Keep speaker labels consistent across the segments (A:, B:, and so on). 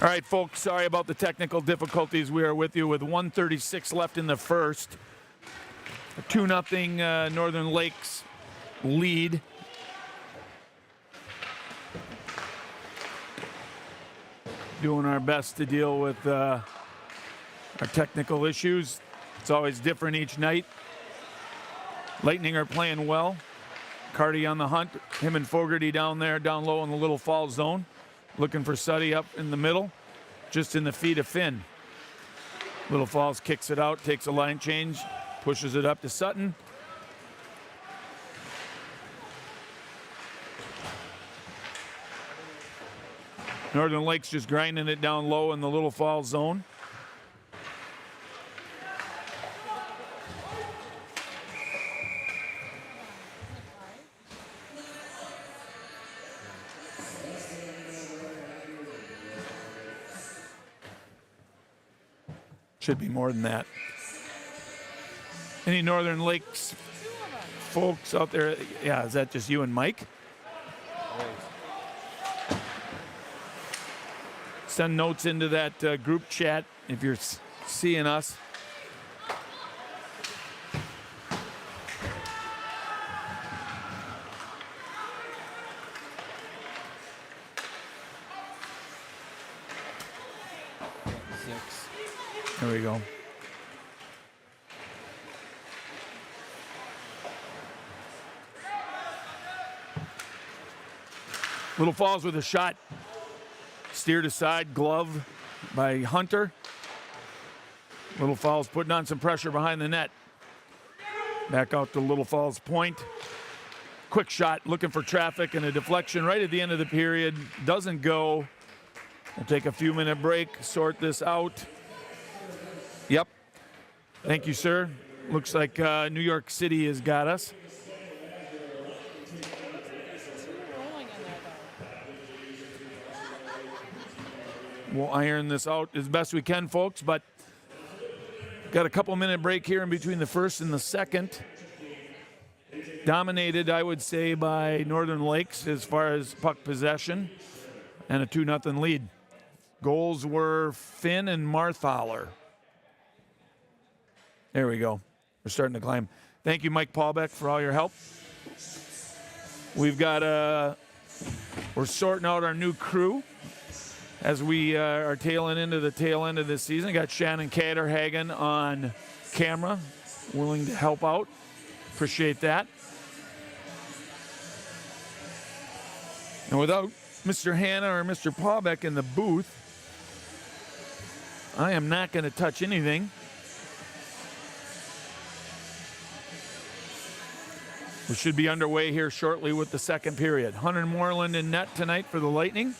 A: All right, folks, sorry about the technical difficulties. We are with you with 1:36 left in the first. A 2-0 Northern Lakes lead. Doing our best to deal with our technical issues. It's always different each night. Lightning are playing well. Carty on the hunt. Him and Fogarty down there, down low in the Little Falls zone. Looking for Suddy up in the middle, just in the feet of Finn. Little Falls kicks it out, takes a line change, pushes it up to Sutton. Northern Lakes just grinding it down low in the Little Falls zone. Should be more than that. Any Northern Lakes folks out there? Yeah, is that just you and Mike? Send notes into that group chat if you're seeing us. There we go. Little Falls with a shot. Steered aside, glove by Hunter. Little Falls putting on some pressure behind the net. Back out to Little Falls point. Quick shot, looking for traffic and a deflection right at the end of the period. Doesn't go. We'll take a few-minute break, sort this out. Yep. Thank you, sir. Looks like New York City has got us. We'll iron this out as best we can, folks, but got a couple-minute break here in between the first and the second. Dominated, I would say, by Northern Lakes as far as puck possession and a 2-0 lead. Goals were Finn and Marthaler. There we go. We're starting to climb. Thank you, Mike Paulbeck, for all your help. We've got we're sorting out our new crew as we are tailing into the tail end of this season. Got Shannon Caterhagen on camera, willing to help out. Appreciate that. And without Mr. Hanna or Mr. Paulbeck in the booth, I am not going to touch anything. We should be underway here shortly with the second period. Hunter Moreland in net tonight for the Lightning.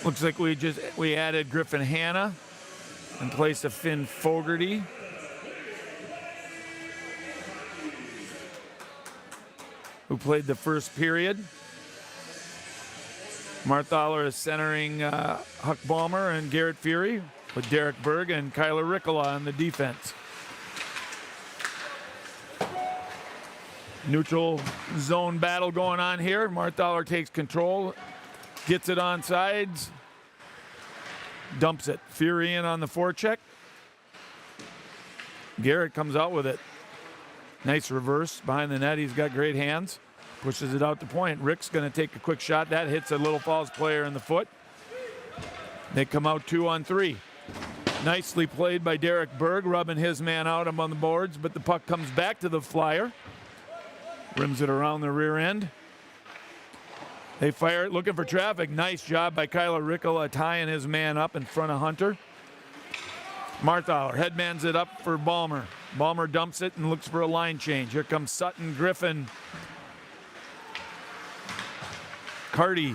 A: Looks like we added Griffin Hanna in place of Finn Fogarty. Who played the first period. Marthaler is centering Huck Ballmer and Garrett Fury with Derek Berg and Kyler Ricola on the defense. Neutral zone battle going on here. Marthaler takes control, gets it on sides, dumps it. Fury in on the forecheck. Garrett comes out with it. Nice reverse behind the net. He's got great hands. Pushes it out to point. Rick's going to take a quick shot. That hits a Little Falls player in the foot. They come out 2-on-3. Nicely played by Derek Berg, rubbing his man out on the boards, but the puck comes back to the Flyer. Rims it around the rear end. They fire it, looking for traffic. Nice job by Kyler Ricola tying his man up in front of Hunter. Marthaler headmans it up for Ballmer. Ballmer dumps it and looks for a line change. Here comes Sutton, Griffin, Carty,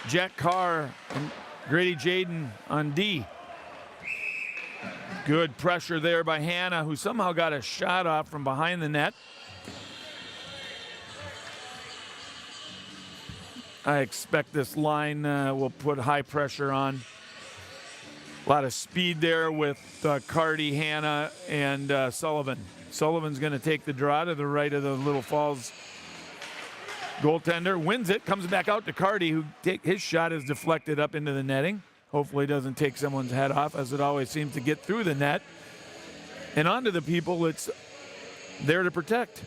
A: Jack Carr, and Grady Jaden on D. Good pressure there by Hanna, who somehow got a shot off from behind the net. I expect this line will put high pressure on. A lot of speed there with Carty, Hanna, and Sullivan. Sullivan's going to take the draw to the right of the Little Falls goaltender, wins it, comes back out to Carty, who his shot is deflected up into the netting. Hopefully doesn't take someone's head off, as it always seems to get through the net. And onto the people it's there to protect.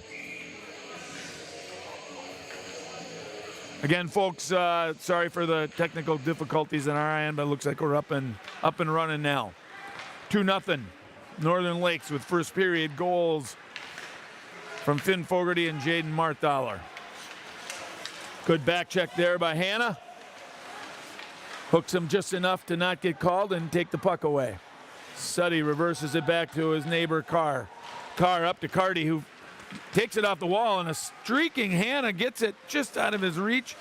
A: Again, folks, sorry for the technical difficulties on our end, but it looks like we're up and running now. 2-0, Northern Lakes with first period goals from Finn Fogarty and Jaden Marthaler. Good back check there by Hanna. Hooks him just enough to not get called and take the puck away. Suddy reverses it back to his neighbor Carr. Carr up to Carty, who takes it off the wall, and a streaking Hanna gets it just out of his reach.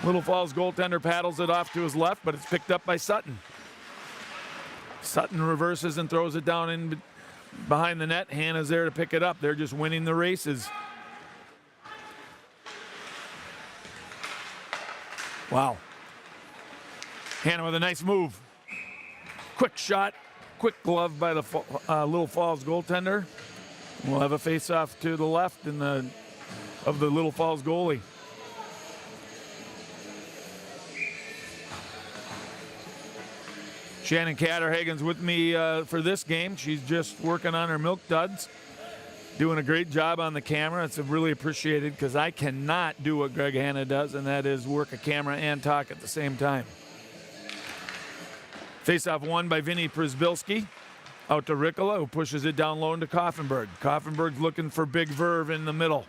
A: Little Falls goaltender paddles it off to his left, but it's picked up by Sutton. Sutton reverses and throws it down in behind the net. Hanna's there to pick it up. They're just winning the races. Wow. Hanna with a nice move. Quick shot, quick glove by the Little Falls goaltender. We'll have a face-off to the left of the Little Falls goalie. Shannon Catterhagen's with me for this game. She's just working on her milk duds, doing a great job on the camera. It's really appreciated because I cannot do what Greg Hanna does, and that is work a camera and talk at the same time. Face-off won by Vinny Przbilski. Out to Ricola, who pushes it down low to Koffenberg. Koffenberg's looking for Big Verve in the middle.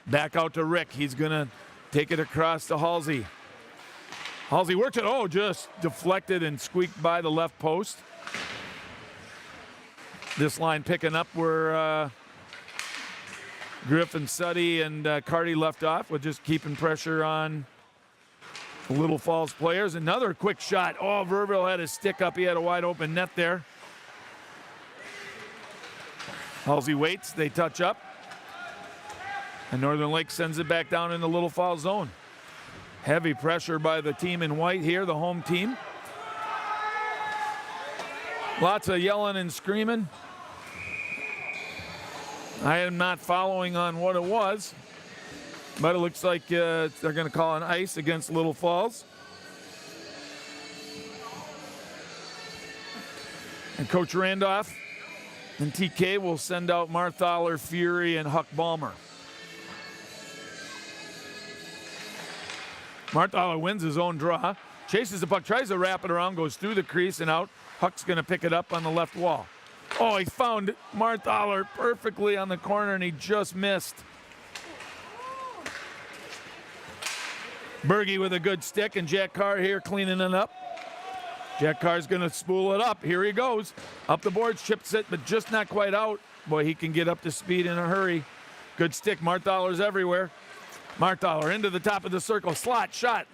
A: Back out to Rick. He's going to take it across to Halsey. Halsey works it. Oh, just deflected and squeaked by the left post. This line picking up where Griffin, Suddy, and Carty left off with just keeping pressure on the Little Falls players. Another quick shot. Oh, Verville had his stick up. He had a wide open net there. Halsey waits, they touch up. And Northern Lake sends it back down in the Little Falls zone. Heavy pressure by the team in white here, the home team. Lots of yelling and screaming. I am not following on what it was, but it looks like they're going to call an ice against Little Falls. And Coach Randolph and TK will send out Marthaler, Fury, and Huck Ballmer. Marthaler wins his own draw, chases the puck, tries to wrap it around, goes through the crease and out. Huck's going to pick it up on the left wall. Oh, he found Marthaler perfectly on the corner, and he just missed. Berge with a good stick, and Jack Carr here cleaning it up. Jack Carr's going to spool it up. Here he goes. Up the boards, chips it, but just not quite out. Boy, he can get up to speed in a hurry. Good stick. Marthaler's everywhere. Marthaler into the top of the circle. Slot shot.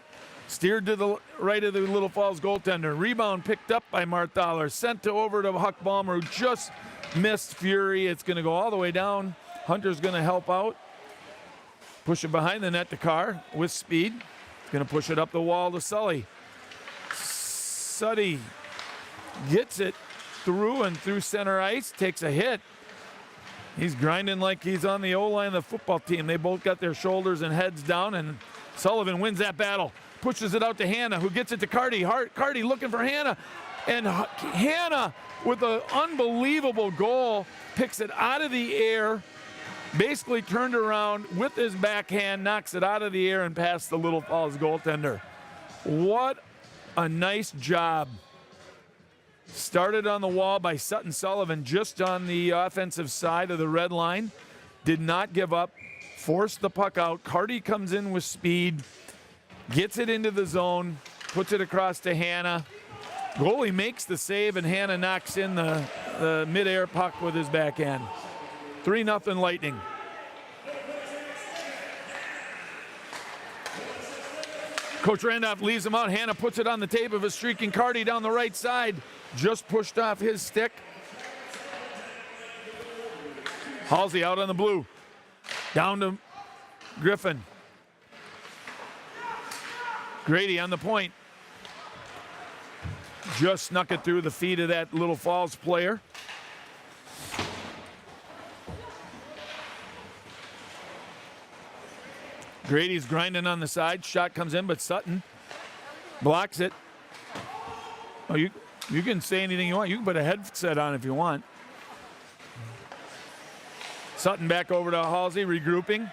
A: Steered to the right of the Little Falls goaltender. Rebound picked up by Marthaler. Sent over to Huck Ballmer, who just missed Fury. It's going to go all the way down. Hunter's going to help out. Push it behind the net to Carr with speed. He's going to push it up the wall to Sully. Suddy gets it through center ice, takes a hit. He's grinding like he's on the O-line of the football team. They both got their shoulders and heads down, and Sullivan wins that battle. Pushes it out to Hanna, who gets it to Carty. Carty looking for Hanna, and Hanna with an unbelievable goal picks it out of the air, basically turned around with his backhand, knocks it out of the air and past the Little Falls goaltender. What a nice job. Started on the wall by Sutton Sullivan, just on the offensive side of the red line. Did not give up, forced the puck out. Carty comes in with speed, gets it into the zone, puts it across to Hanna. Goalie makes the save, and Hanna knocks in the mid-air puck with his backhand. 3-0 Lightning. Coach Randolph leaves him out. Hanna puts it on the tape of a streaking Carty down the right side. Just pushed off his stick. Halsey out on the blue. Down to Griffin. Grady on the point. Just snuck it through the feet of that Little Falls player. Grady's grinding on the side. Shot comes in, but Sutton blocks it. Oh, you can say anything you want. You can put a headset on if you want. Sutton back over to Halsey, regrouping.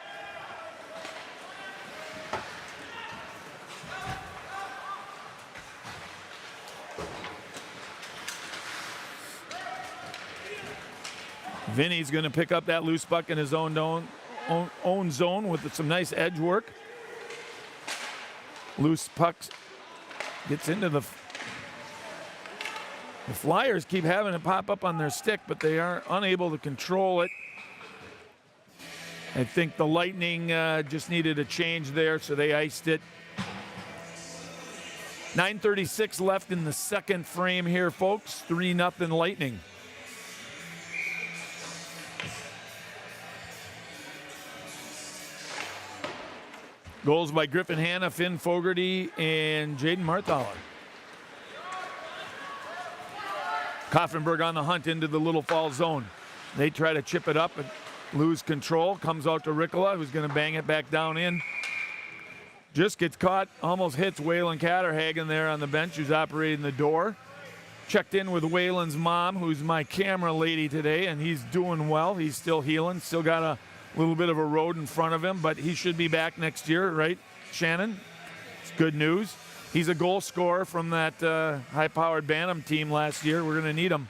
A: Vinny's going to pick up that loose puck in his own zone with some nice edge work. Loose pucks gets into the Flyers keep having it pop up on their stick, but they are unable to control it. I think the Lightning just needed a change there, so they iced it. 9:36 left in the second frame here, folks. 3-0 Lightning. Goals by Griffin Hanna, Finn Fogarty, and Jaden Marthaler. Koffenberg on the hunt into the Little Falls zone. They try to chip it up and lose control. Comes out to Ricola, who's going to bang it back down in. Just gets caught, almost hits Waylon Catterhagen there on the bench, who's operating the door. Checked in with Waylon's mom, who's my camera lady today, and he's doing well. He's still healing, still got a little bit of a road in front of him, but he should be back next year, right, Shannon? It's good news. He's a goal scorer from that high-powered Bantam team last year. We're going to need him.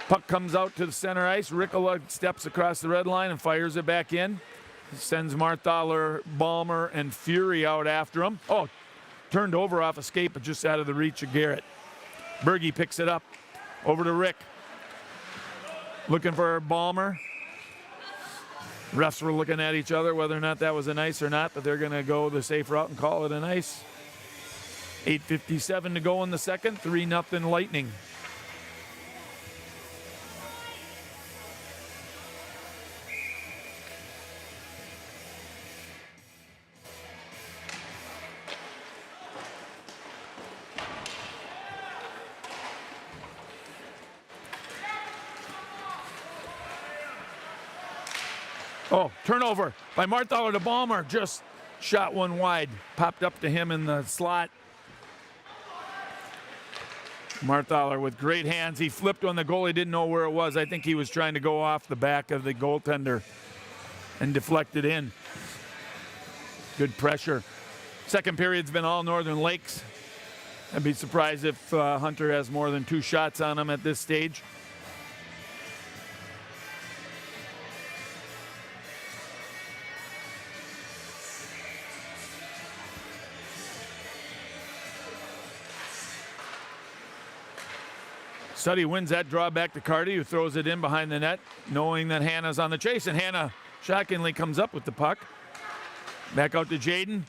A: Puck comes out to the center ice. Ricola steps across the red line and fires it back in. Sends Marthaler, Balmer, and Fury out after him. Oh, turned over off escape, but just out of the reach of Garrett. Berge picks it up. Over to Rick. Looking for Balmer. Refs were looking at each other whether or not that was an ice or not, but they're going to go the safe route and call it an ice. 8:57 to go in the second. 3-0 Lightning. Oh, turnover by Marthaler to Balmer. Just shot one wide. Popped up to him in the slot. Marthaler with great hands. He flipped on the goalie, didn't know where it was. I think he was trying to go off the back of the goaltender and deflected in. Good pressure. Second period's been all Northern Lakes. I'd be surprised if Hunter has more than 2 shots on him at this stage. Suddy wins that draw back to Carty, who throws it in behind the net, knowing that Hannah's on the chase, and Hannah shockingly comes up with the puck. Back out to Jaden.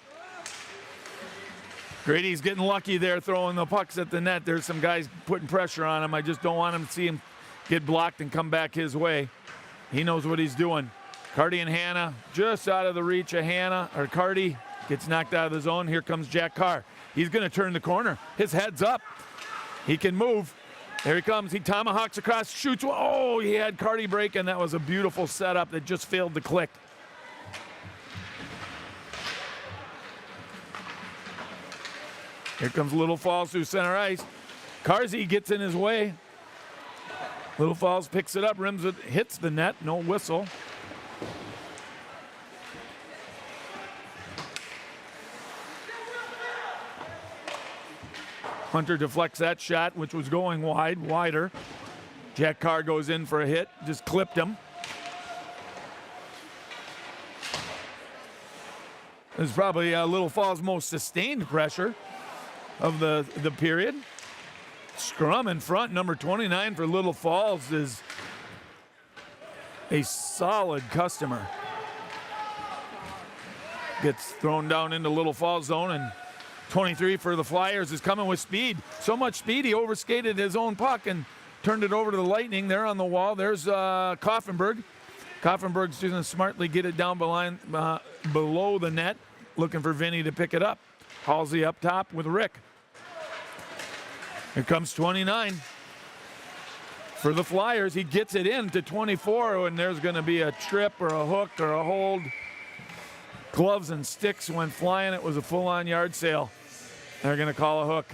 A: Grady's getting lucky there throwing the pucks at the net. There's some guys putting pressure on him. I just don't want him to see him get blocked and come back his way. He knows what he's doing. Carty and Hannah just out of the reach of Carty gets knocked out of the zone. Here comes Jack Carr. He's going to turn the corner. His head's up. He can move. There he comes. He tomahawks across, shoots. Oh, he had Carty break, and that was a beautiful setup that just failed to click. Here comes Little Falls through center ice. Carzy gets in his way. Little Falls picks it up, rims it, hits the net, no whistle. Hunter deflects that shot, which was going wider. Jack Carr goes in for a hit, just clipped him. This is probably Little Falls' most sustained pressure of the period. Scrum in front, number 29 for Little Falls is a solid customer. Gets thrown down into Little Falls zone, and 23 for the Flyers is coming with speed. So much speed, he overskated his own puck and turned it over to the Lightning. They're on the wall. There's Koffenberg. Koffenberg's going to smartly get it down below the net. looking for Vinny to pick it up. Halsey up top with Rick. Here comes 29 for the Flyers. He gets it in to 24, and there's going to be a trip or a hook or a hold. Gloves and sticks went flying. It was a full-on yard sale. They're going to call a hook.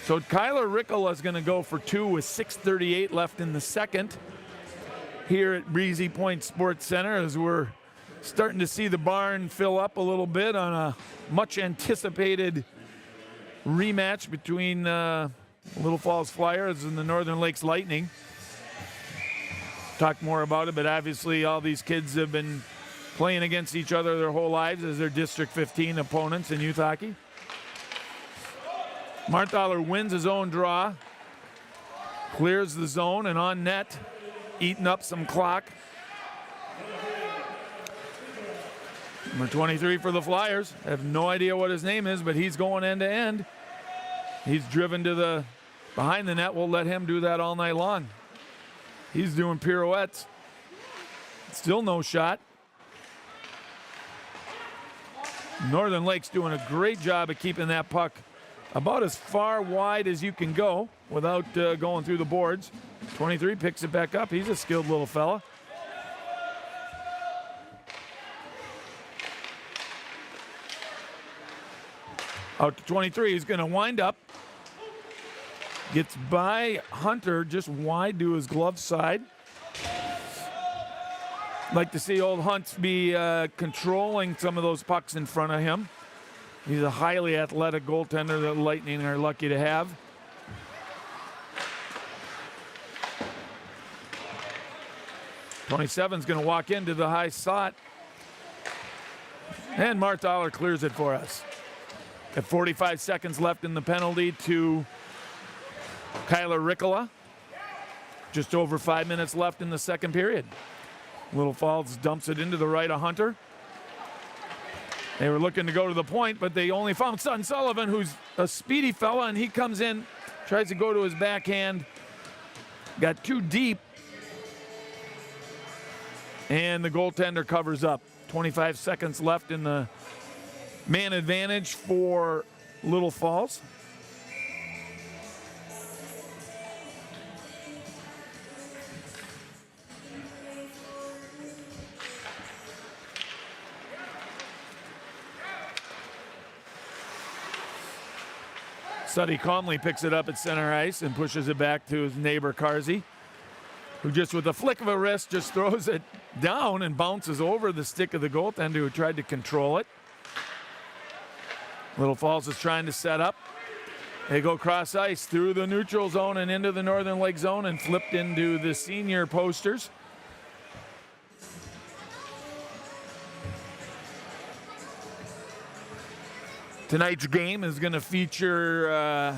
A: So Kyler Rickle is going to go for 2 with 6:38 left in the second here at Breezy Point Sports Center, as we're starting to see the barn fill up a little bit on a much anticipated rematch between Little Falls Flyers and the Northern Lakes Lightning. Talk more about it, but obviously all these kids have been playing against each other their whole lives as their District 15 opponents in youth hockey. Marthaler wins his own draw, clears the zone, and on net, eating up some clock. Number 23 for the Flyers. I have no idea what his name is, but he's going end to end. He's driven to the behind the net. We'll let him do that all night long. He's doing pirouettes. Still no shot. Northern Lakes doing a great job of keeping that puck about as far wide as you can go without going through the boards. 23 picks it back up. He's a skilled little fella. Out to 23. He's going to wind up. Gets by Hunter just wide to his glove side. Like to see old Hunts be controlling some of those pucks in front of him. He's a highly athletic goaltender that Lightning are lucky to have. '27's going to walk into the high slot. And Marthaler clears it for us. At 45 seconds left in the penalty to Kyler Ricola. Just over 5 minutes left in the second period. Little Falls dumps it into the right of Hunter. They were looking to go to the point, but they only found Sutton Sullivan, who's a speedy fella, and he comes in, tries to go to his backhand. Got too deep. And the goaltender covers up. 25 seconds left in the man advantage for Little Falls. Suddy calmly picks it up at center ice and pushes it back to his neighbor Carsey, who just with a flick of a wrist just throws it down and bounces over the stick of the goaltender who tried to control it. Little Falls is trying to set up. They go cross ice through the neutral zone and into the Northern Lake zone and flipped into the senior posters. Tonight's game is going to feature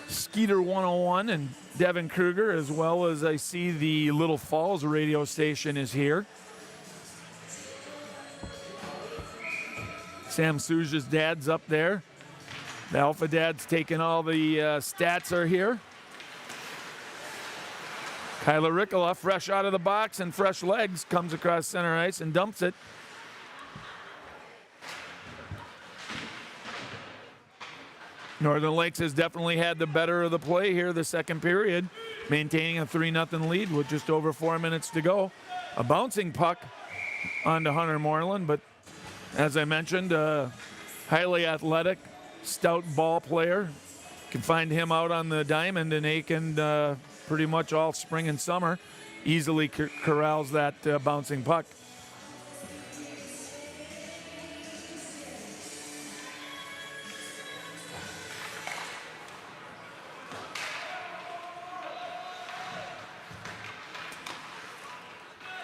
A: Skeeter 101 and Devin Kruger, as well as I see the Little Falls radio station is here. Sam Souja's dad's up there. The Alpha Dad's taking all the stats are here. Kyler Ricola, fresh out of the box and fresh legs, comes across center ice and dumps it. Northern Lakes has definitely had the better of the play here the second period, maintaining a 3-0 lead with just over 4 minutes to go. A bouncing puck onto Hunter Moreland, but as I mentioned, a highly athletic, stout ball player. Can find him out on the diamond in Aiken pretty much all spring and summer. Easily corrals that bouncing puck.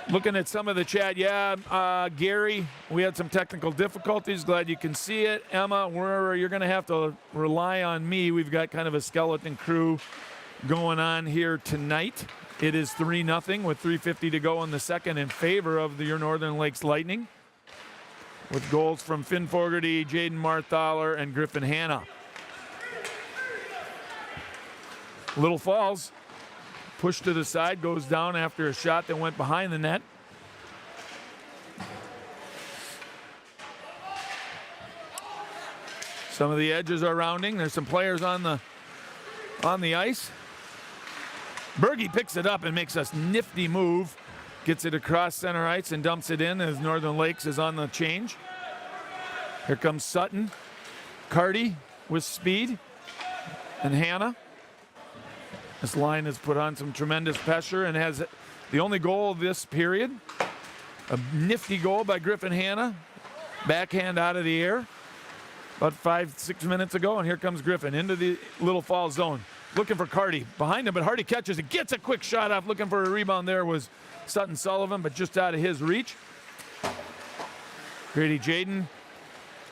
A: Looking at some of the chat, Gary, we had some technical difficulties. Glad you can see it. Emma, you're going to have to rely on me. We've got kind of a skeleton crew going on here tonight. It is 3-0 with 3:50 to go in the second in favor of your Northern Lakes Lightning, with goals from Finn Fogarty, Jaden Marthaler, and Griffin Hanna. Little Falls pushed to the side, goes down after a shot that went behind the net. Some of the edges are rounding. There's some players on the ice. Berge picks it up and makes a nifty move. Gets it across center ice and dumps it in as Northern Lakes is on the change. Here comes Sutton. Carty with speed. And Hannah. This line has put on some tremendous pressure and has the only goal of this period. A nifty goal by Griffin Hannah. Backhand out of the air. About 5-6 minutes ago, and here comes Griffin into the Little Falls zone. Looking for Carty. Behind him, but Hardy catches it. Gets a quick shot off. Looking for a rebound there was Sutton Sullivan, but just out of his reach. Grady Jaden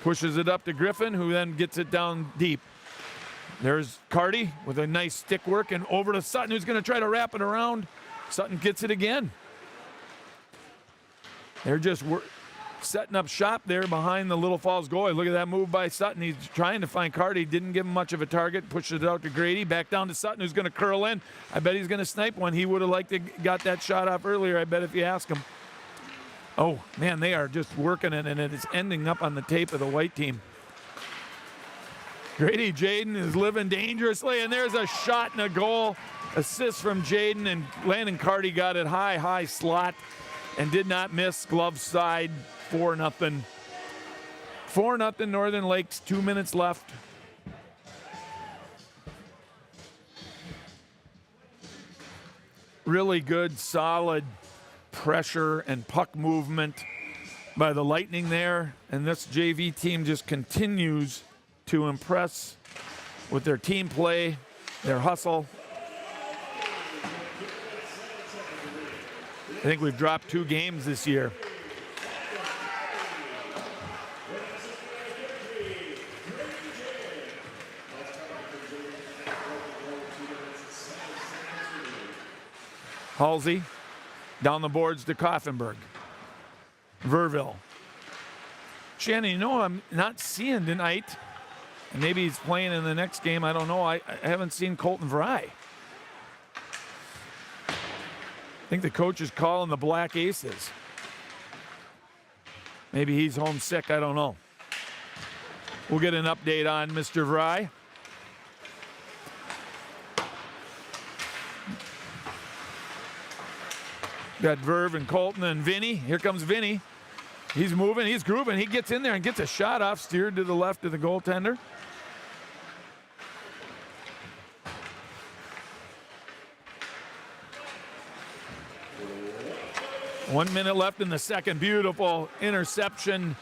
A: pushes it up to Griffin, who then gets it down deep. There's Carty with a nice stick work, and over to Sutton, who's going to try to wrap it around. Sutton gets it again. They're just setting up shop there behind the Little Falls goalie. Look at that move by Sutton. He's trying to find Carty. Didn't give him much of a target. Pushes it out to Grady. Back down to Sutton, who's going to curl in. I bet he's going to snipe one. He would have liked to got that shot off earlier, I bet, if you ask him. Oh, man, they are just working it, and it is ending up on the tape of the white team. Grady Jaden is living dangerously, and there's a shot and a goal. Assist from Jaden, and Landon Carty got it high slot and did not miss. Glove side, 4-0. 4-0 Northern Lakes, 2 minutes left. Really good, solid pressure and puck movement by the Lightning there. And this JV team just continues to impress with their team play, their hustle. I think we've dropped 2 games this year. Halsey down the boards to Koffenberg. Verville. Shannon, you know I'm not seeing tonight, and maybe he's playing in the next game, I don't know. I haven't seen Colton Vrij. I think the coach is calling the Black Aces. Maybe he's homesick, I don't know. We'll get an update on Mr. Vrij. Got Verve and Colton and Vinny. Here comes Vinny. He's moving, he's grooving. He gets in there and gets a shot off, steered to the left of the goaltender. One minute left in the second. Beautiful interception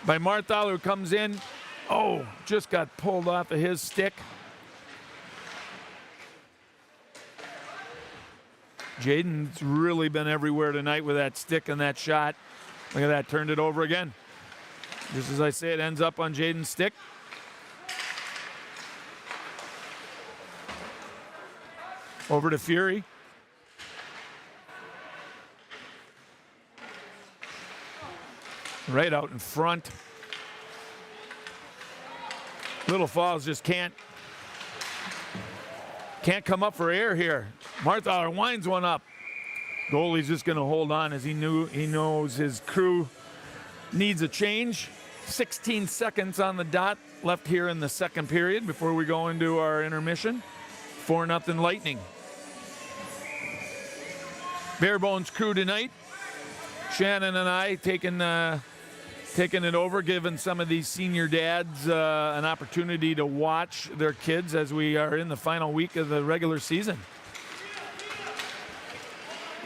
A: by Marthal, who comes in. Oh, just got pulled off of his stick. Jaden's really been everywhere tonight with that stick and that shot. Look at that, turned it over again. Just as I say, it ends up on Jaden's stick. Over to Fury. Right out in front. Little Falls just can't come up for air here. Marthaler winds one up. Goalie's just going to hold on as he knows his crew needs a change. 16 seconds on the dot left here in the second period before we go into our intermission. 4-0 Lightning. Barebones crew tonight. Shannon and I taking it over, giving some of these senior dads an opportunity to watch their kids as we are in the final week of the regular season.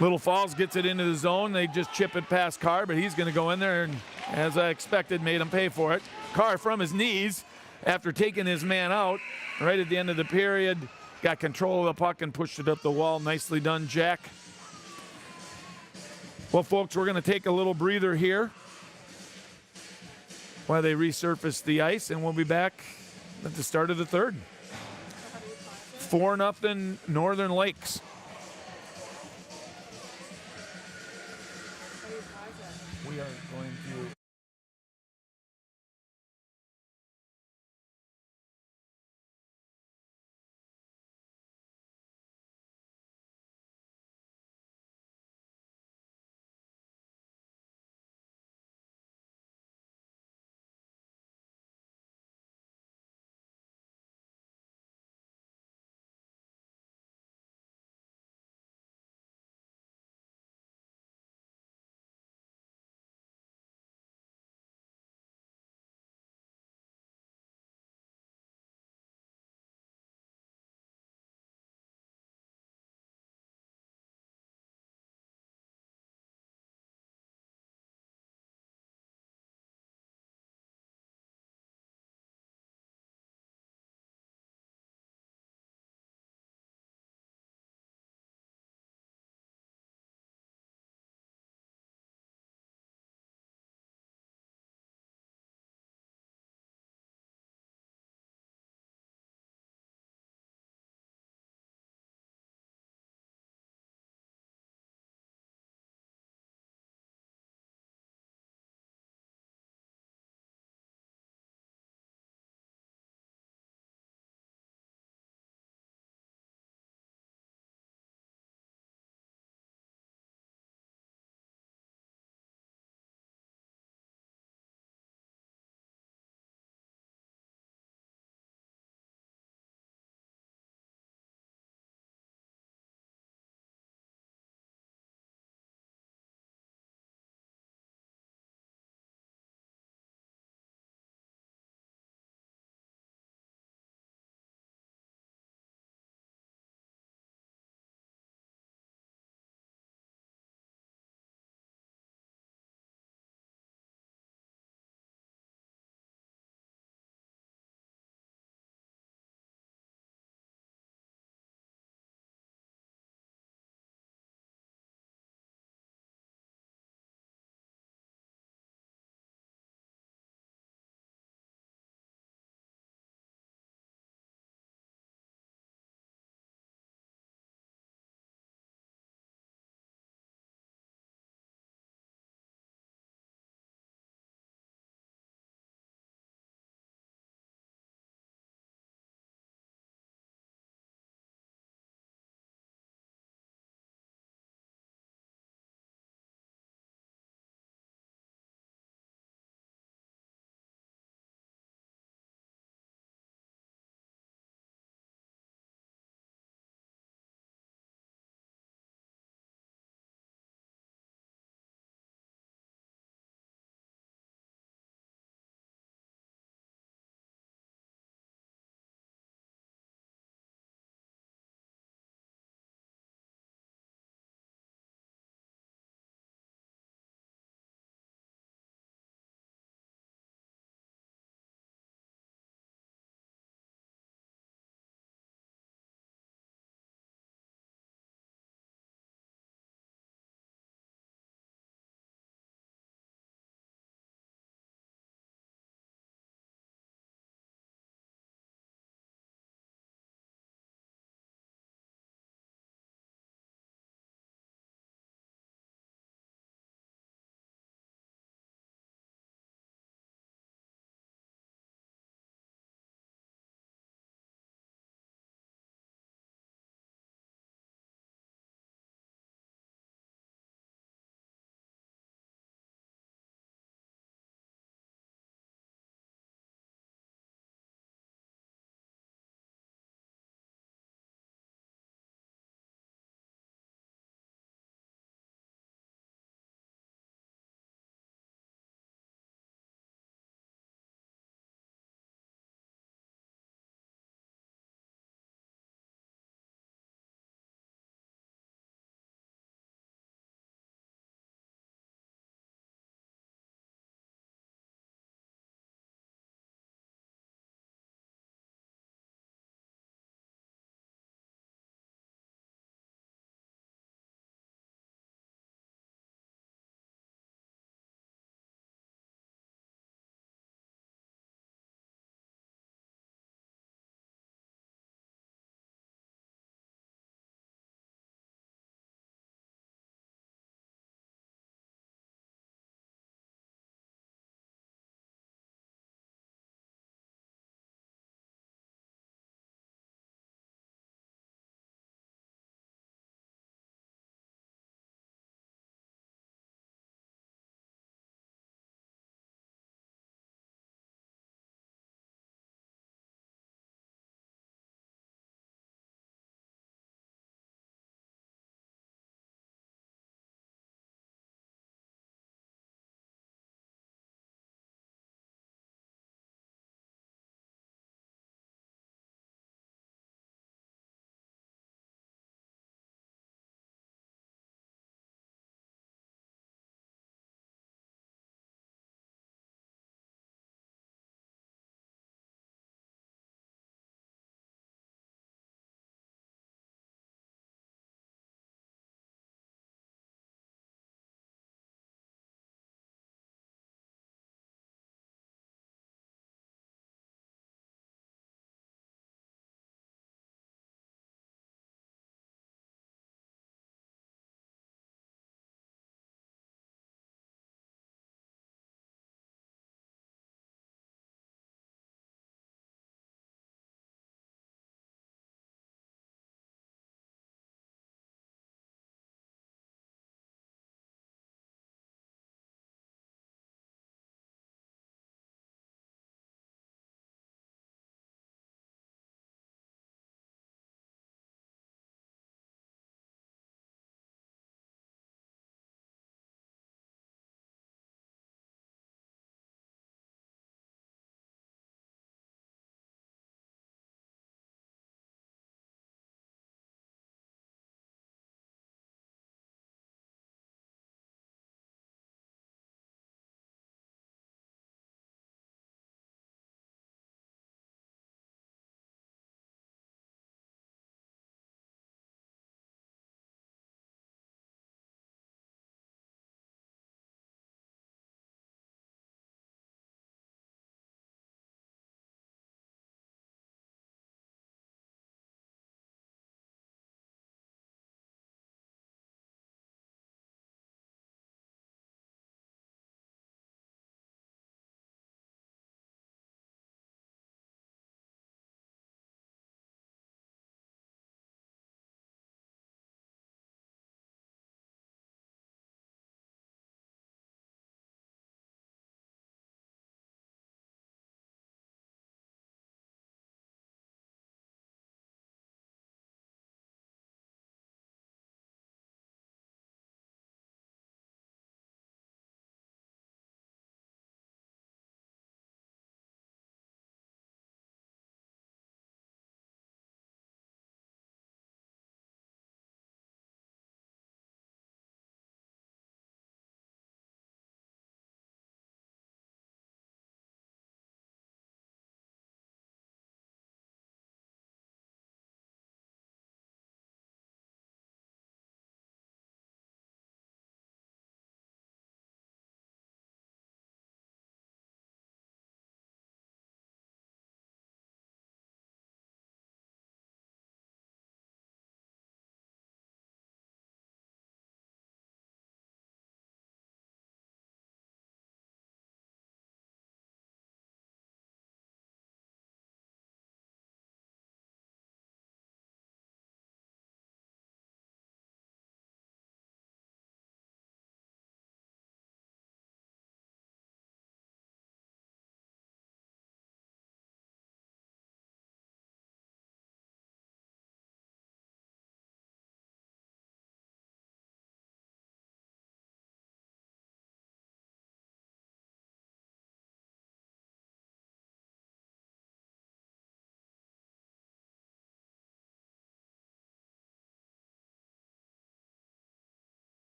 A: Little Falls gets it into the zone. They just chip it past Carr, but he's going to go in there and, as I expected, made him pay for it. Carr from his knees after taking his man out right at the end of the period. Got control of the puck and pushed it up the wall. Nicely done, Jack. Well, folks, we're going to take a little breather here while they resurface the ice, and we'll be back at the start of the third. 4-0 Northern Lakes. We are going to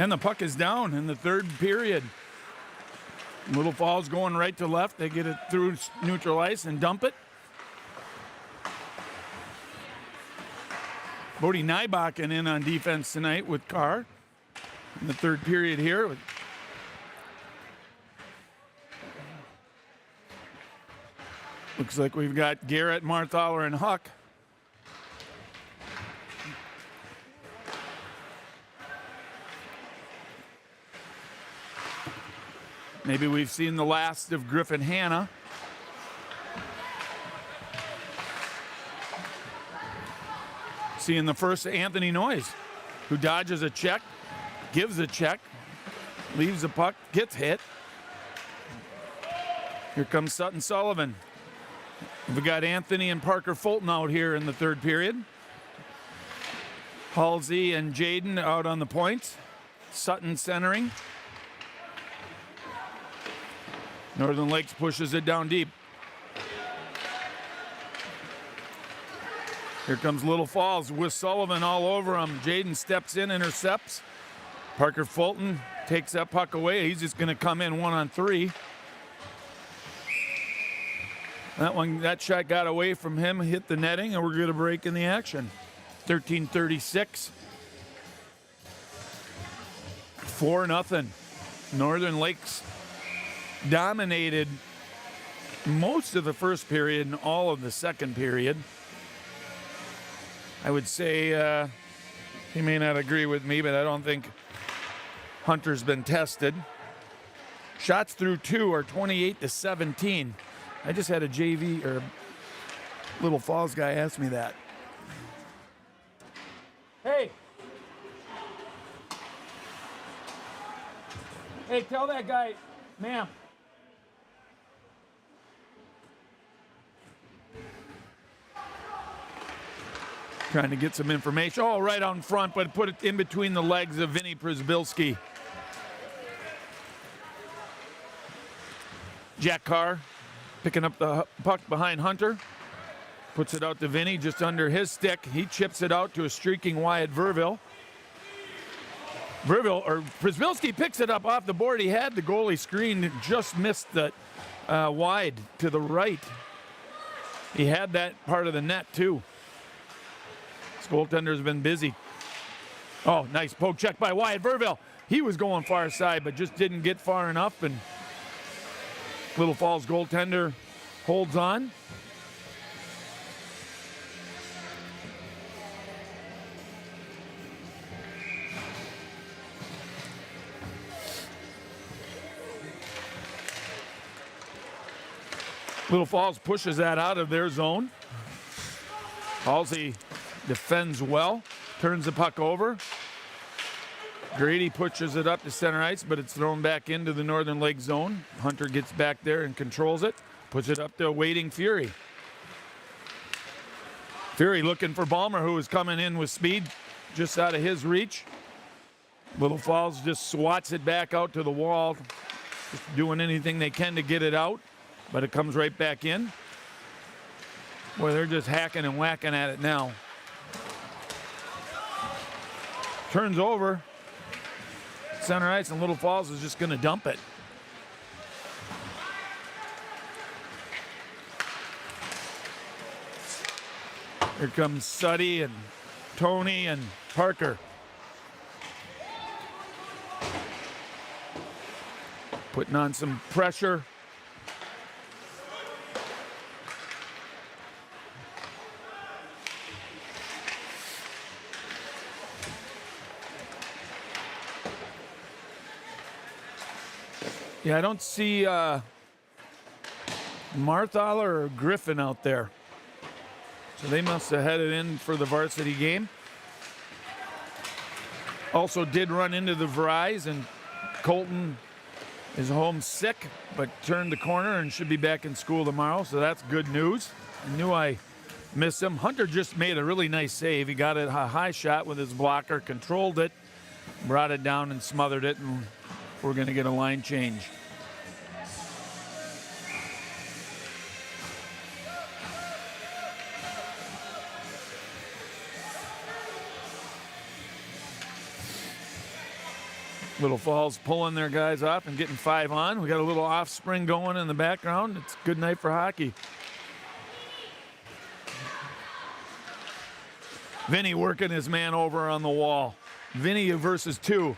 A: And the puck is down in the third period. Little Falls going right to left. They get it through neutral ice and dump it. Bodie Nybakken in on defense tonight with Carr in the third period here. Looks like we've got Garrett, Marthaler, and Huck. Maybe we've seen the last of Griffin Hanna. Seeing the first Anthony Noyes, who dodges a check, gives a check, leaves the puck, gets hit. Here comes Sutton Sullivan. We got Anthony and Parker Fulton out here in the third period. Halsey and Jaden out on the points. Sutton centering. Northern Lakes pushes it down deep. Here comes Little Falls with Sullivan all over him. Jaden steps in, intercepts. Parker Fulton takes that puck away. He's just going to come in 1-on-3. That shot got away from him, hit the netting, and we're going to break in the action. 13:36. 4-0. Northern Lakes dominated most of the first period and all of the second period. I would say he may not agree with me, but I don't think Hunter's been tested. Shots through 2 are 28-17. I just had a JV or Little Falls guy ask me that. Hey, tell that guy, ma'am. Trying to get some information. Oh, right out in front, but put it in between the legs of Vinny Przybylski. Jack Carr picking up the puck behind Hunter. Puts it out to Vinny just under his stick. He chips it out to a streaking Wyatt Verville. Przybylski picks it up off the board. He had the goalie screen, just missed the wide to the right. He had that part of the net too. This goaltender's been busy. Oh, nice poke check by Wyatt Verville. He was going far side, but just didn't get far enough, and Little Falls goaltender holds on. Little Falls pushes that out of their zone. Halsey defends well, turns the puck over. Grady pushes it up to center ice, but it's thrown back into the Northern Lake zone. Hunter gets back there and controls it, puts it up to a waiting Fury. Fury looking for Balmer, who is coming in with speed just out of his reach. Little Falls just swats it back out to the wall, just doing anything they can to get it out, but it comes right back in. Boy, they're just hacking and whacking at it now. Turns over. Center ice, and Little Falls is just going to dump it. Here comes Suddy and Tony and Parker. Putting on some pressure. Yeah, I don't see Marthaler or Griffin out there. So they must have headed in for the varsity game. Also did run into the Verizon, and Colton is home sick, but turned the corner and should be back in school tomorrow, so that's good news. I knew I missed him. Hunter just made a really nice save. He got a high shot with his blocker, controlled it, brought it down and smothered it, and we're going to get a line change. Little Falls pulling their guys off and getting 5 on. We got a little offspring going in the background. It's a good night for hockey. Vinny working his man over on the wall. Vinny versus 2.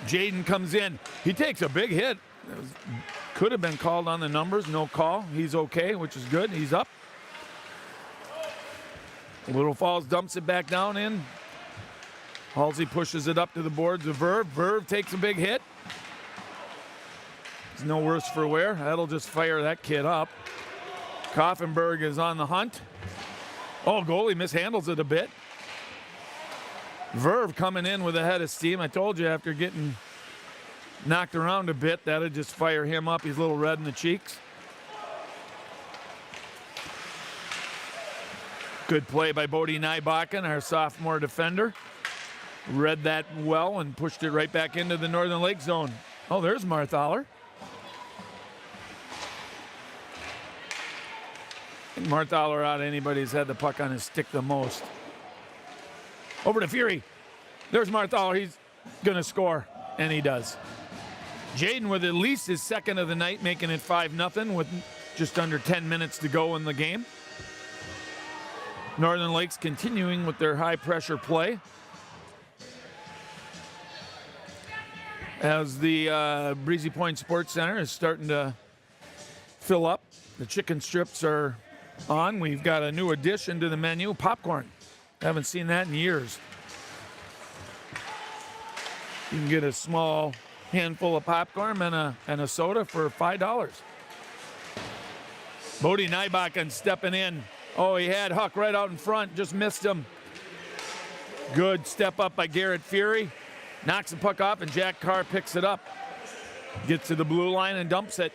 A: Jaden comes in. He takes a big hit. Could have been called on the numbers. No call. He's okay, which is good. He's up. Little Falls dumps it back down in. Halsey pushes it up to the boards of Verve. Verve takes a big hit. It's no worse for wear. That'll just fire that kid up. Koffenberg is on the hunt. Oh, goalie mishandles it a bit. Verve coming in with a head of steam. I told you after getting knocked around a bit, that'd just fire him up. He's a little red in the cheeks. Good play by Bodie Nybakken, our sophomore defender. Read that well and pushed it right back into the Northern Lake zone. Oh, there's Marthaler. Marthaler out of anybody who's had the puck on his stick the most. Over to Fury. There's Marthaler. He's going to score, and he does. Jaden with at least his second of the night, making it 5-0 with just under 10 minutes to go in the game. Northern Lakes continuing with their high-pressure play. As the Breezy Point Sports Center is starting to fill up. The chicken strips are on. We've got a new addition to the menu, popcorn. Haven't seen that in years. You can get a small handful of popcorn and a soda for $5. Bodie Nybakken stepping in. Oh, he had Huck right out in front, just missed him. Good step up by Garrett Fury. Knocks the puck off, and Jack Carr picks it up. Gets to the blue line and dumps it.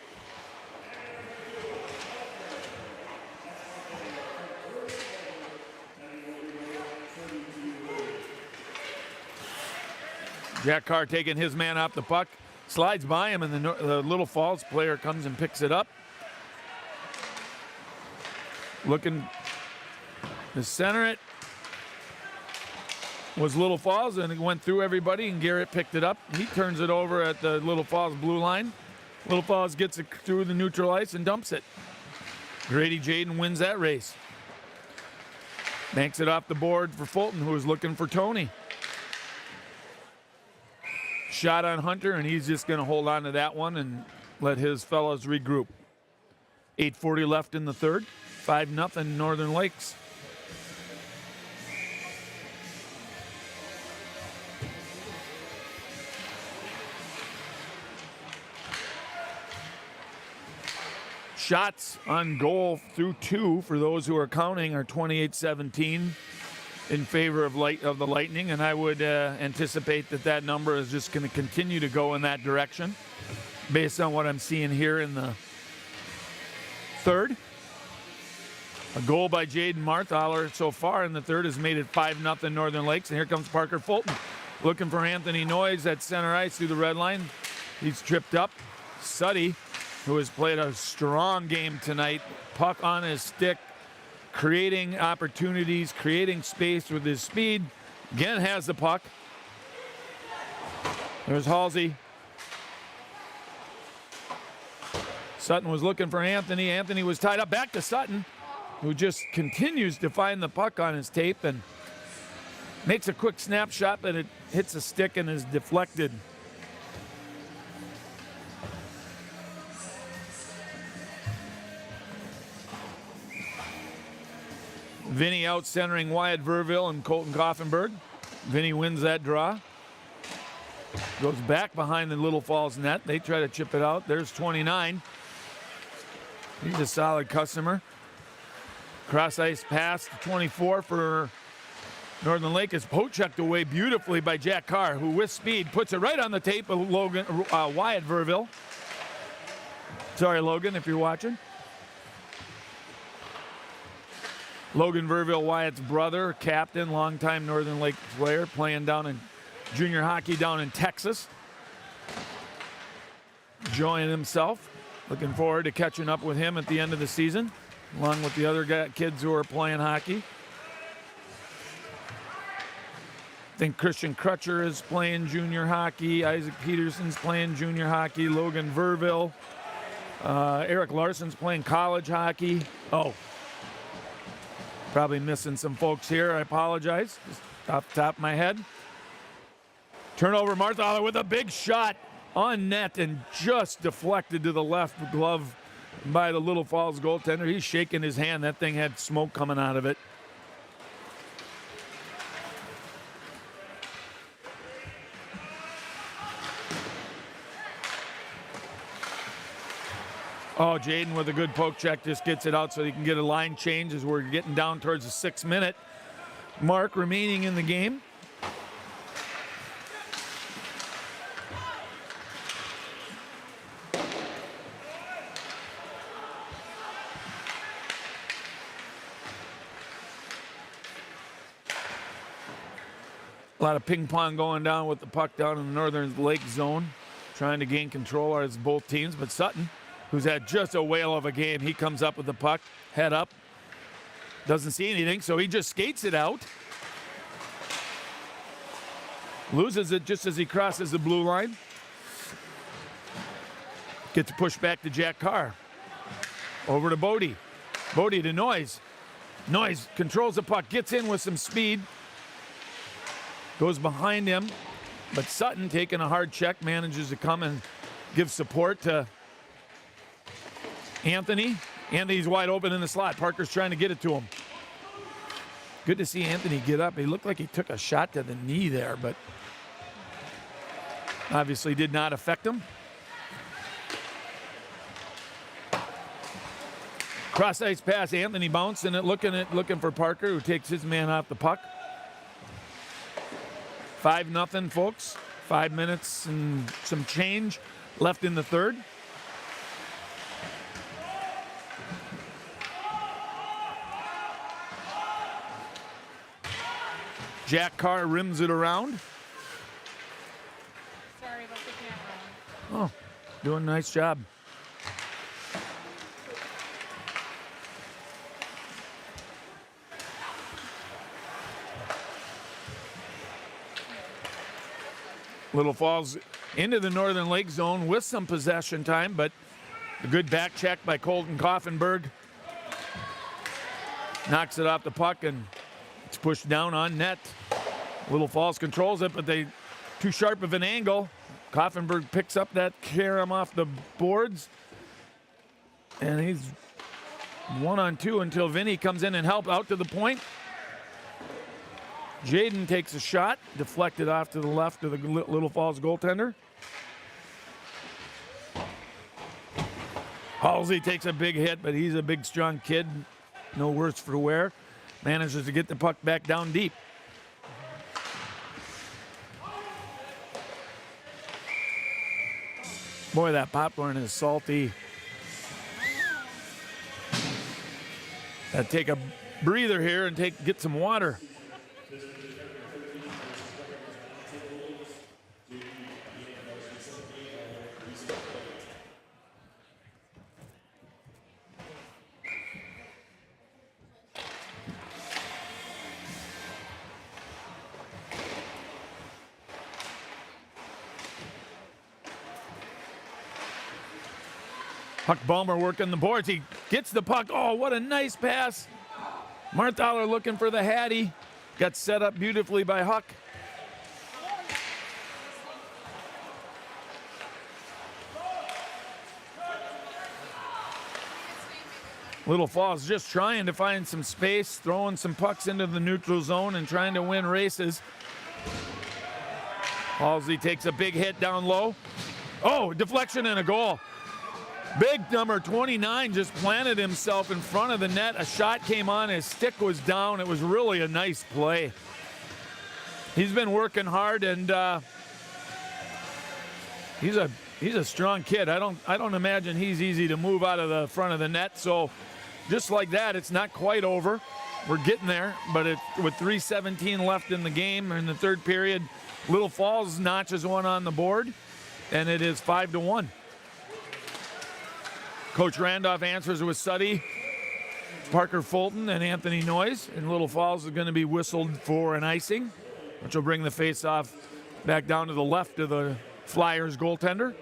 A: Jack Carr taking his man off the puck. Slides by him, and the Little Falls player comes and picks it up. Looking to center it was Little Falls, and it went through everybody, and Garrett picked it up. He turns it over at the Little Falls blue line. Little Falls gets it through the neutral ice and dumps it. Grady Jaden wins that race. Banks it off the board for Fulton, who is looking for Tony. Shot on Hunter, and he's just going to hold on to that one and let his fellows regroup. 8:40 left in the third. 5-0 Northern Lakes. Shots on goal through 2 for those who are counting are 28-17 in favor of the Lightning, and I would anticipate that number is just going to continue to go in that direction based on what I'm seeing here in the third. A goal by Jaden Marthaler so far in the third has made it 5-0 Northern Lakes. And here comes Parker Fulton looking for Anthony Noyes at center ice through the red line. He's tripped up. Suddy, who has played a strong game tonight, puck on his stick, creating opportunities, creating space with his speed. Again has the puck. There's Halsey. Sutton was looking for Anthony. Anthony was tied up. Back to Sutton, who just continues to find the puck on his tape and makes a quick snapshot, but it hits a stick and is deflected. Vinny out centering Wyatt Verville and Colton Koffenberg. Vinny wins that draw. Goes back behind the Little Falls net. They try to chip it out. There's 29. He's a solid customer. Cross ice pass to 24 for Northern Lake is poke-checked away beautifully by Jack Carr, who with speed puts it right on the tape of Wyatt Verville. Sorry, Logan, if you're watching. Logan Verville, Wyatt's brother, captain, longtime Northern Lake player, playing down in junior hockey down in Texas. Enjoying himself. Looking forward to catching up with him at the end of the season, along with the other kids who are playing hockey. think Christian Crutcher is playing junior hockey. Isaac Peterson's playing junior hockey. Logan Verville. Eric Larson's playing college hockey. Oh, probably missing some folks here. I apologize. Just off the top of my head. Turnover, Marthaler with a big shot on net and just deflected to the left glove by the Little Falls goaltender. He's shaking his hand. That thing had smoke coming out of it. Oh, Jaden with a good poke check just gets it out so he can get a line change as we're getting down towards the 6-minute mark remaining in the game. A lot of ping pong going down with the puck down in the northern lake zone, trying to gain control as both teams, but Sutton, who's had just a whale of a game, he comes up with the puck, head up, doesn't see anything, so he just skates it out. Loses it just as he crosses the blue line. Gets pushed back to Jack Carr. Over to Bodie. Bodie to Noyes. Noyes controls the puck, gets in with some speed. Goes behind him, but Sutton, taking a hard check, manages to come and give support to Anthony. Anthony's wide open in the slot. Parker's trying to get it to him. Good to see Anthony get up. He looked like he took a shot to the knee there, but obviously did not affect him. Cross ice pass, Anthony bouncing it, looking for Parker, who takes his man off the puck. 5-0, folks. 5 minutes and some change left in the third. Jack Carr rims it around.
B: Sorry about the camera.
A: Oh, doing a nice job. Little Falls into the northern lake zone with some possession time, but a good back check by Colton Koffenberg. Knocks it off the puck and it's pushed down on net. Little Falls controls it, but they too sharp of an angle. Koffenberg picks up that carom off the boards. And he's 1-on-2 until Vinny comes in and helps out to the point. Jaden takes a shot, deflected off to the left of the Little Falls goaltender. Halsey takes a big hit, but he's a big, strong kid. No worse for wear. Manages to get the puck back down deep. Boy, that popcorn is salty. Take a breather here and get some water. Huck Ballmer working the boards. He gets the puck. Oh, what a nice pass. Marthaler looking for the Hattie. Got set up beautifully by Huck. Little Falls just trying to find some space, throwing some pucks into the neutral zone and trying to win races. Halsey takes a big hit down low. Oh, deflection and a goal. Big number 29 just planted himself in front of the net. A shot came on, his stick was down. It was really a nice play. He's been working hard, and he's a strong kid. I don't imagine he's easy to move out of the front of the net. So just like that, it's not quite over. We're getting there, but with 3:17 left in the game in the third period, Little Falls notches one on the board, and it is 5-1. Coach Randolph answers with Suddy, Parker Fulton, and Anthony Noyes. And Little Falls is going to be whistled for an icing. which will bring the face-off back down to the left of the Flyers goaltender.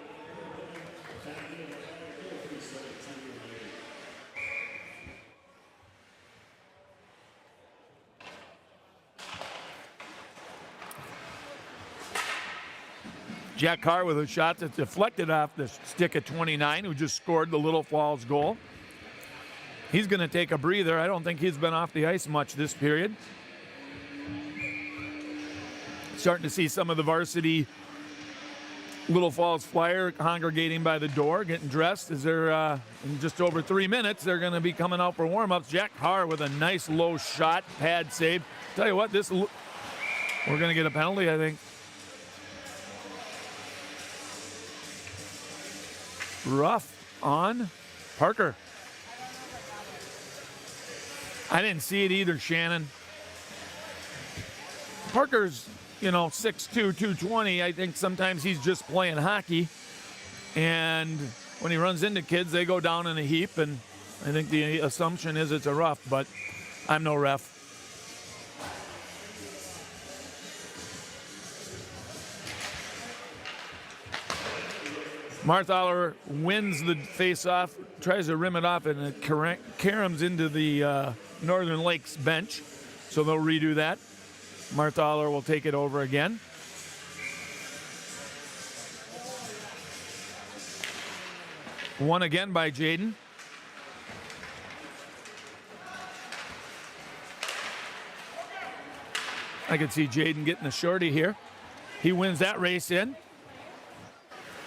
A: Jack Carr with a shot that's deflected off the stick of 29, who just scored the Little Falls goal. He's going to take a breather. I don't think he's been off the ice much this period. Starting to see some of the varsity Little Falls Flyer congregating by the door, getting dressed. As they're in just over 3 minutes, they're going to be coming out for warm-ups. Jack Carr with a nice low shot, pad save. Tell you what, we're going to get a penalty, I think. Rough on Parker. I didn't see it either, Shannon. Parker's, 6'2", 220. I think sometimes he's just playing hockey. And when he runs into kids, they go down in a heap. And I think the assumption is it's a rough, but I'm no ref. Marthaler wins the face-off, tries to rim it off, and it caroms into the Northern Lakes bench. So they'll redo that. Marthaler will take it over again. Won again by Jaden. I can see Jaden getting the shorty here. He wins that race in.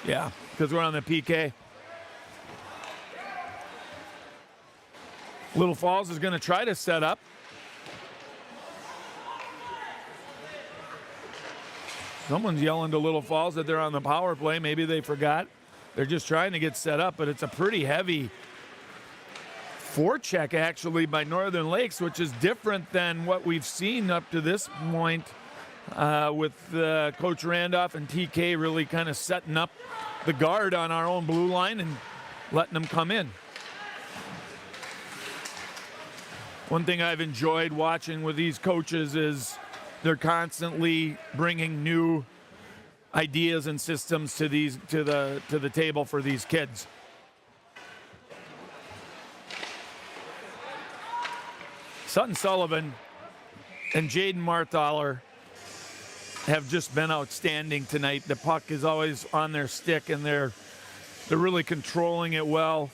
A: Yeah, because we're on the PK. Little Falls is going to try to set up. Someone's yelling to Little Falls that they're on the power play. Maybe they forgot. They're just trying to get set up, but it's a pretty heavy forecheck, actually, by Northern Lakes, which is different than what we've seen up to this point with Coach Randolph and TK really kind of setting up the guard on our own blue line and letting them come in. One thing I've enjoyed watching with these coaches is they're constantly bringing new ideas and systems to the table for these kids. Sutton Sullivan and Jaden Marthaler have just been outstanding tonight. The puck is always on their stick, and they're really controlling it well.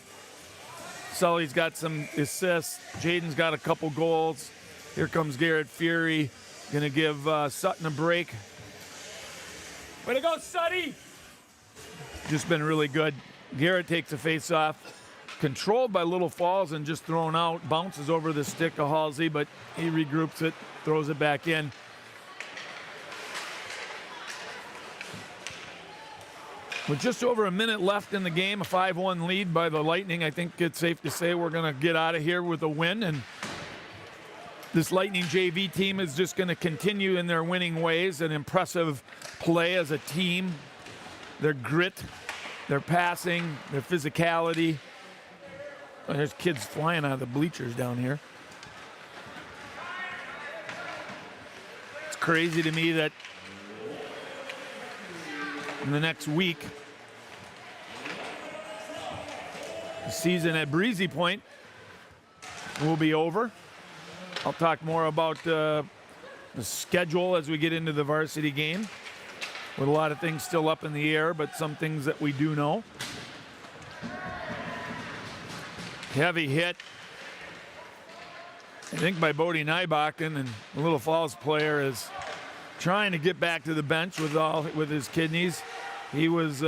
A: Sully's got some assists. Jaden's got a couple goals. Here comes Garrett Fury, going to give Sutton a break. Way to go, Sutty! Just been really good. Garrett takes a face-off, controlled by Little Falls and just thrown out. Bounces over the stick of Halsey, but he regroups it, throws it back in. With just over a minute left in the game, a 5-1 lead by the Lightning, I think it's safe to say we're going to get out of here with a win. And this Lightning JV team is just going to continue in their winning ways, an impressive play as a team. Their grit, their passing, their physicality. Oh, there's kids flying out of the bleachers down here. It's crazy to me that in the next week, the season at Breezy Point will be over. I'll talk more about the schedule as we get into the varsity game, with a lot of things still up in the air, but some things that we do know. Heavy hit, I think, by Bodie Nybakken, and the Little Falls player is trying to get back to the bench with his kidneys. He's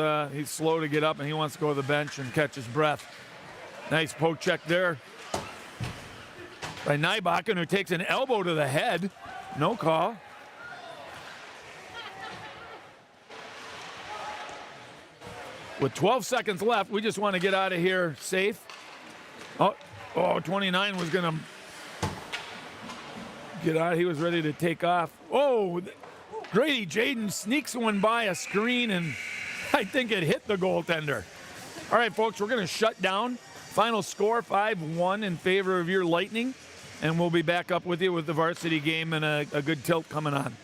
A: slow to get up, and he wants to go to the bench and catch his breath. Nice poke check there by Nybakken, who takes an elbow to the head. No call. With 12 seconds left, we just want to get out of here safe. Oh, 29 was going to get out. He was ready to take off. Oh, Grady Jaden sneaks one by a screen, and I think it hit the goaltender. All right, folks, we're going to shut down. Final score, 5-1 in favor of your Lightning, and we'll be back up with you with the varsity game and a good tilt coming on.